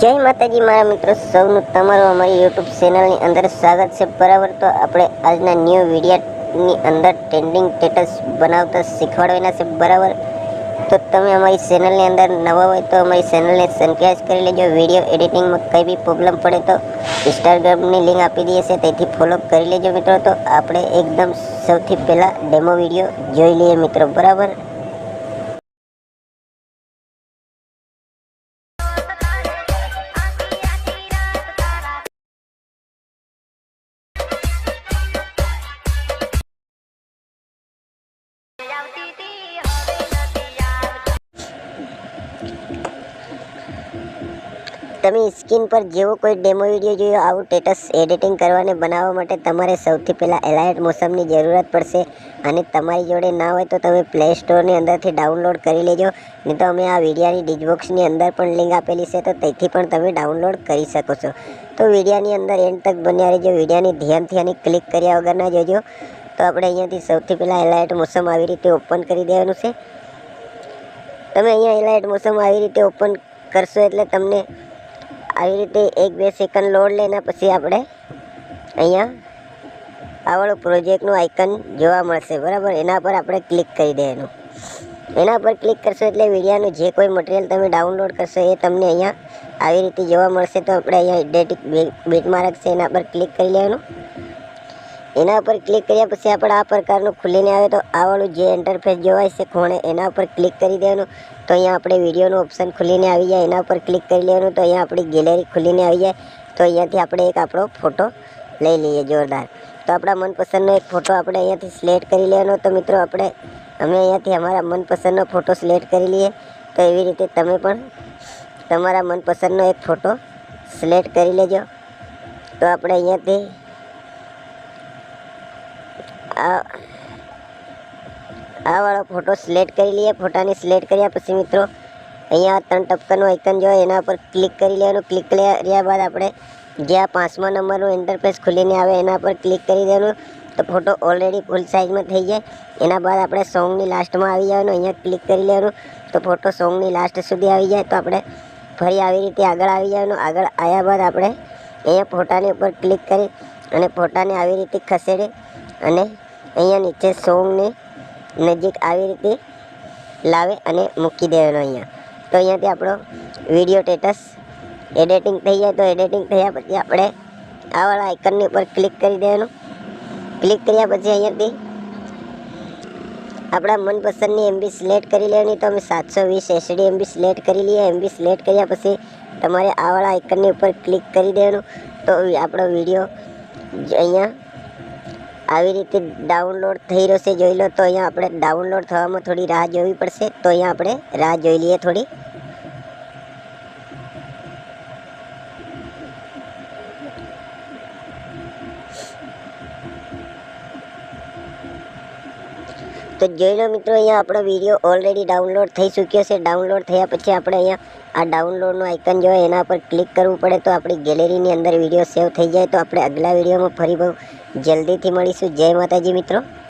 જય માતાજી મારા મિત્રો, સૌનું તમારું અમારી યુટ્યુબ ચેનલની અંદર સ્વાગત છે. બરાબર, તો આપણે આજના ન્યૂ વિડીયોની અંદર ટ્રેન્ડિંગ સ્ટેટસ બનાવતા શીખવાડવાના છે. બરાબર, તો તમે અમારી ચેનલની અંદર નવા હોય તો અમારી ચેનલને સબસ્ક્રાઇબ કરી લેજો. વિડીયો એડિટિંગમાં કંઈ બી પ્રોબ્લેમ પડે તો ઇન્સ્ટાગ્રામની લિંક આપી દઈએ છે, તેથી ફોલો કરી લેજો મિત્રો. તો આપણે એકદમ સૌથી પહેલાં ડેમો વિડીયો જોઈ લઈએ મિત્રો. બરાબર, તમે સ્ક્રીન પર જેવો કોઈ ડેમો વિડીયો જોયો, આવું સ્ટેટસ એડિટિંગ કરવાને બનાવવા માટે તમારે સૌથી પહેલાં એલાઇટ મોશનની જરૂરત પડશે. અને તમારી જોડે ના હોય તો તમે પ્લે સ્ટોરની અંદરથી ડાઉનલોડ કરી લેજો. નહીં તો અમે આ વિડીયોની ડિસ્ક્રિપ્શનની અંદર પણ લિંક આપેલી છે, તો તેથી પણ તમે ડાઉનલોડ કરી શકો છો. તો વિડીયોની અંદર એન્ડ તક બન્યા રહેજો. વિડીયોની ધ્યાનથી અને ક્લિક કર્યા વગર ના જોજો. તો આપણે અહીંયાથી સૌથી પહેલાં એલાઇટ મોશન આવી રીતે ઓપન કરી દેવાનું છે. તમે અહીંયા એલાઇટ મોશન આવી રીતે ઓપન કરશો એટલે તમને આવી રીતે 1-2 સેકન્ડ લોડ લેના પછી આપણે અહીંયા આવડું પ્રોજેક્ટનું આઇકન જોવા મળશે. બરાબર, એના પર આપણે ક્લિક કરી દેવાનું. એના પર ક્લિક કરશો એટલે વિડીયોનું જે કોઈ મટીરિયલ તમે ડાઉનલોડ કરશો એ તમને અહીંયા આવી રીતે જોવા મળશે. તો આપણે અહીંયા એડિટિંગ બીટમાર્ક છે, એના પર ક્લિક કરી લેવાનું. એના પર ક્લિક કર્યા પછી આપણે આ પ્રકારનું ખુલીને આવે તો આવાળું જે ઇન્ટરફેસ જોવાય છે ખૂણે, એના ઉપર ક્લિક કરી દેવાનું. તો અહીંયા આપણે વિડીયોનું ઓપ્શન ખુલીને આવી જાય, એના ઉપર ક્લિક કરી લેવાનું. તો અહીંયા આપણી ગેલેરી ખુલીને આવી જાય. તો અહીંયાથી આપણે એક આપણો ફોટો લઈ લઈએ જોરદાર. તો આપણા મનપસંદનો એક ફોટો આપણે અહીંયાથી સિલેક્ટ કરી લેવાનો. તો મિત્રો અમે અહીંયાથી અમારા મનપસંદનો ફોટો સિલેક્ટ કરી લઈએ. તો એવી રીતે તમે પણ તમારા મનપસંદનો એક ફોટો સિલેક્ટ કરી લેજો. તો આપણે અહીંયાથી આ વાળો ફોટો સિલેક્ટ કરી લઈએ. ફોટાને સિલેક્ટ કર્યા પછી મિત્રો અહીંયા 3 ટપકાનું આઇકન જોઈએ, એના પર ક્લિક કરી લેવાનું. ક્લિક કર્યા બાદ આપણે જે આ 5મા નંબરનું ઇન્ટરફેસ ખુલીને આવે એના પર ક્લિક કરી દેવાનું. તો ફોટો ઓલરેડી ફૂલ સાઇઝમાં થઈ જાય. એના બાદ આપણે સોંગની લાસ્ટમાં આવી જવાનું. અહીંયા ક્લિક કરી લેવાનું. તો ફોટો સોંગની લાસ્ટ સુધી આવી જાય. તો આપણે ફરી આવી રીતે આગળ આવી જવાનું. આગળ આવ્યા બાદ આપણે અહીંયા ફોટાની ઉપર ક્લિક કરી અને ફોટાને આવી રીતે ખસેડી અને અહીંયા નીચે સોંગની નજીક આવી રીતે લાવે અને મૂકી દેવાનો અહીંયા. તો અહીંયાથી આપણો વિડીયો સ્ટેટસ એડિટિંગ થઈ જાય. તો એડિટિંગ થયા પછી આપણે આવાળા આઇકનની ઉપર ક્લિક કરી દેવાનું. ક્લિક કર્યા પછી અહીંયાથી આપણા મનપસંદની MB સિલેક્ટ કરી લેવાની. તો અમે 720 SD MB સિલેક્ટ કરી લઈએ. MB સિલેક્ટ કર્યા પછી તમારે આવાળા આઇકનની ઉપર ક્લિક કરી દેવાનું. તો આપણો વિડીયો અહીંયા આવી રીતે ડાઉનલોડ થઈ રહ્યો છે, જોઈ લો. તો અહીંયા આપણે ડાઉનલોડ થવામાં થોડી રાહ જોવી પડશે. તો અહીંયા આપણે રાહ જોઈ લઈએ થોડી. તો જોઈ લો મિત્રો, અહીંયા આપણો વિડીયો ઓલરેડી ડાઉનલોડ થઈ ચૂક્યો છે. ડાઉનલોડ થયા પછી આપણે અહીંયા આ ડાઉનલોડનું આઇકન જોઈએ એના પર ક્લિક કરવું પડે. તો આપણી ગેલેરીની અંદર વિડીયો સેવ થઈ જાય. તો આપણે આગલા વિડીયોમાં ફરી બહુ જલ્દીથી મળીશું. જય માતાજી મિત્રો.